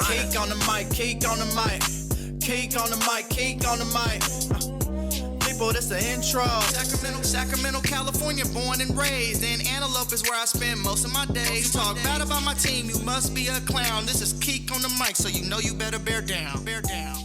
Keek on the mic, keek on the mic, keek on the mic, keek on the mic. People, this the intro. Sacramento, California, born and raised. And Antelope is where I spend most of my days. Talk bad about my team, you must be a clown. This is Keek on the mic, so you know you better bear down. Bear down.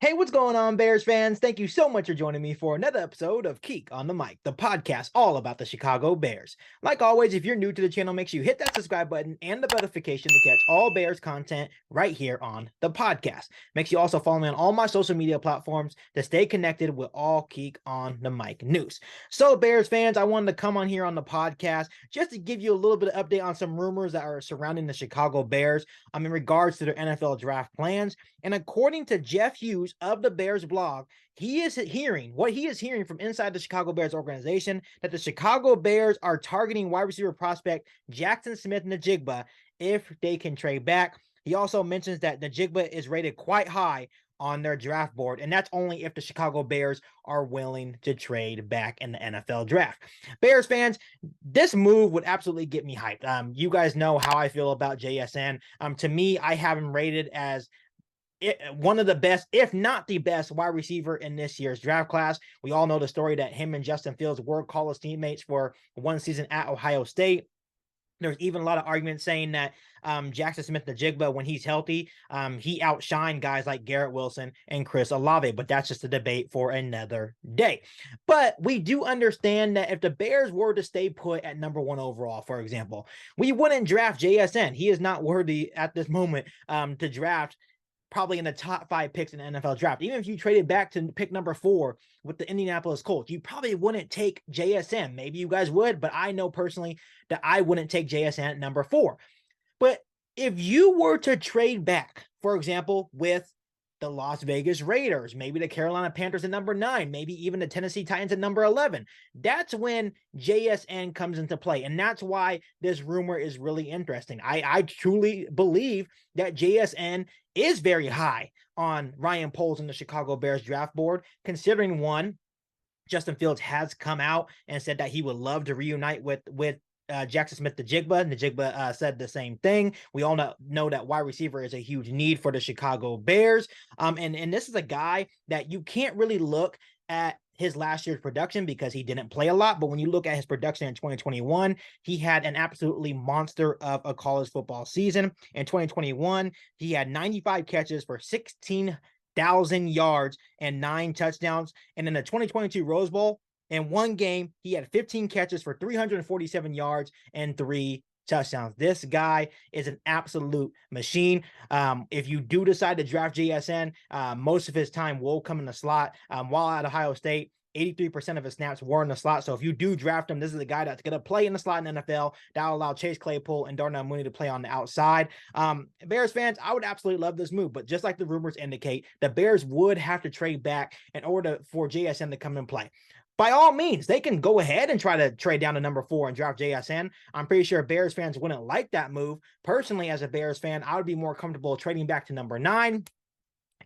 Hey, what's going on, Bears fans? Thank you so much for joining me for another episode of Keek on the Mic, the podcast all about the Chicago Bears. Like always, if you're new to the channel, make sure you hit that subscribe button and the notification to catch all Bears content right here on the podcast. Make sure you also follow me on all my social media platforms to stay connected with all Keek on the Mic news. So, Bears fans, I wanted to come on here on the podcast just to give you a little bit of update on some rumors that are surrounding the Chicago Bears in regards to their NFL draft plans. And according to Jeff Hughes of DaBearsBlog, he is hearing from inside the Chicago Bears organization that the Chicago Bears are targeting wide receiver prospect Jaxon Smith-Njigba if they can trade back. He also mentions that Njigba is rated quite high on their draft board, and that's only if the Chicago Bears are willing to trade back in the NFL draft. Bears fans, this move would absolutely get me hyped. You guys know how I feel about JSN. To me, I have him rated as one of the best, if not the best, wide receiver in this year's draft class. We all know the story that him and Justin Fields were college teammates for one season at Ohio State. There's even a lot of arguments saying that Jaxon Smith-Njigba, when he's healthy, he outshined guys like Garrett Wilson and Chris Olave, but that's just a debate for another day. But we do understand that if the Bears were to stay put at number 1 overall, for example, we wouldn't draft JSN. He is not worthy at this moment to draft probably in the top 5 picks in the NFL draft. Even if you traded back to pick number 4 with the Indianapolis Colts, you probably wouldn't take JSN. Maybe you guys would, but I know personally that I wouldn't take JSN at number 4. But if you were to trade back, for example, with the Las Vegas Raiders, maybe the Carolina Panthers at number 9, maybe even the Tennessee Titans at number 11, that's when JSN comes into play. And that's why this rumor is really interesting. I truly believe that JSN is very high on Ryan Poles and the Chicago Bears draft board, considering one, Justin Fields has come out and said that he would love to reunite with Jaxon Smith-Njigba. Njigba said the same thing. We all know that wide receiver is a huge need for the Chicago Bears. And this is a guy that you can't really look at his last year's production because he didn't play a lot. But when you look at his production in 2021, he had an absolutely monster of a college football season. In 2021, he had 95 catches for 16,000 yards and 9 touchdowns. And in the 2022 Rose Bowl, in one game, he had 15 catches for 347 yards and 3 touchdowns. This guy is an absolute machine. If you do decide to draft JSN, most of his time will come in the slot. While at Ohio State, 83% of his snaps were in the slot. So if you do draft him, this is a guy that's going to play in the slot in the NFL. That'll allow Chase Claypool and Darnell Mooney to play on the outside. Bears fans, I would absolutely love this move, but just like the rumors indicate, the Bears would have to trade back in order for JSN to come and play. By all means, they can go ahead and try to trade down to number 4 and draft JSN. I'm pretty sure Bears fans wouldn't like that move. Personally, as a Bears fan, I would be more comfortable trading back to number 9,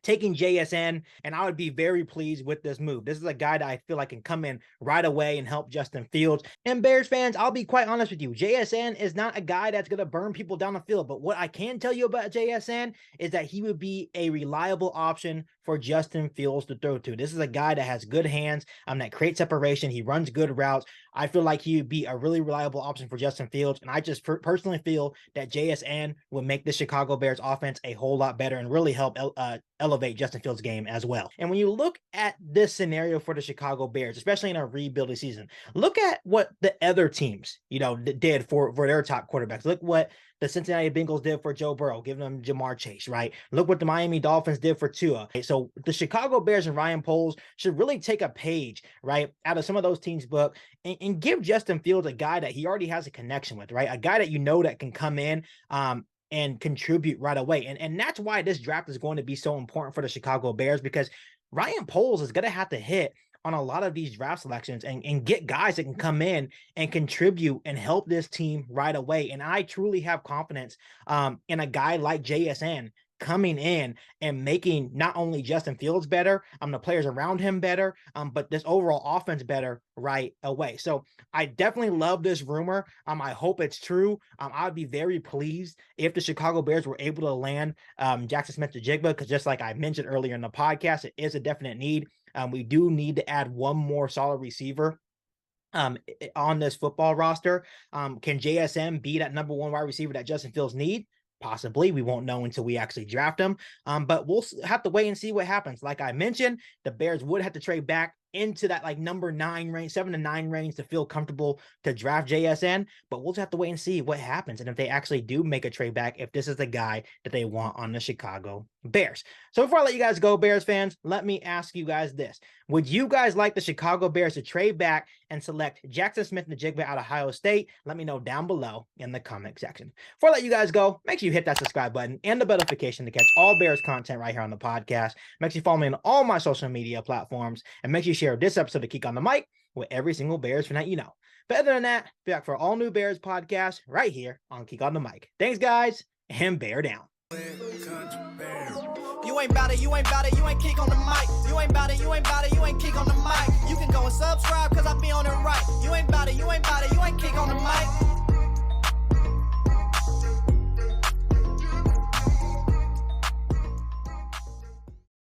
taking JSN, and I would be very pleased with this move. This is a guy that I feel like can come in right away and help Justin Fields. And Bears fans, I'll be quite honest with you. JSN is not a guy that's going to burn people down the field. But what I can tell you about JSN is that he would be a reliable option for Justin Fields to throw to. This is a guy that has good hands, that creates separation. He runs good routes. I feel like he would be a really reliable option for Justin Fields. And I just personally feel that JSN would make the Chicago Bears offense a whole lot better and really help elevate Justin Fields' game as well. And when you look at this scenario for the Chicago Bears, especially in a rebuilding season, look at what the other teams, did for their top quarterbacks. Look what the Cincinnati Bengals did for Joe Burrow, giving him Jamar Chase, right? Look what the Miami Dolphins did for Tua. So the Chicago Bears and Ryan Poles should really take a page, right, out of some of those teams' book and give Justin Fields a guy that he already has a connection with, right? A guy that that can come in and contribute right away. And that's why this draft is going to be so important for the Chicago Bears, because Ryan Poles is going to have to hit on a lot of these draft selections and get guys that can come in and contribute and help this team right away. And I truly have confidence in a guy like JSN coming in and making not only Justin Fields better, the players around him better, but this overall offense better right away. So I definitely love this rumor. I hope it's true. I would be very pleased if the Chicago Bears were able to land Jaxon Smith-Njigba, because just like I mentioned earlier in the podcast, it is a definite need. We do need to add one more solid receiver on this football roster. Can JSM be that number one wide receiver that Justin Fields need? Possibly. We won't know until we actually draft him. But we'll have to wait and see what happens. Like I mentioned, the Bears would have to trade back into that like number 9 range, 7 to 9 range to feel comfortable to draft JSN, but we'll just have to wait and see what happens. And if they actually do make a trade back, if this is the guy that they want on the Chicago Bears. So before I let you guys go, Bears fans, let me ask you guys this. Would you guys like the Chicago Bears to trade back and select Jaxon Smith-Njigba out of Ohio State? Let me know down below in the comment section. Before I let you guys go, make sure you hit that subscribe button and the notification to catch all Bears content right here on the podcast. Make sure you follow me on all my social media platforms, and make sure you share this episode of Geek on the Mic with every single Bears fan that you know. But other than that, be back for all new Bears podcast right here on Geek on the Mic. Thanks, guys, and bear down. You ain't bout it, you ain't bout it, you ain't kick on the mic. You ain't bout it, you ain't bout it, you ain't kick on the mic. You can go and subscribe, cause I be on it right. You ain't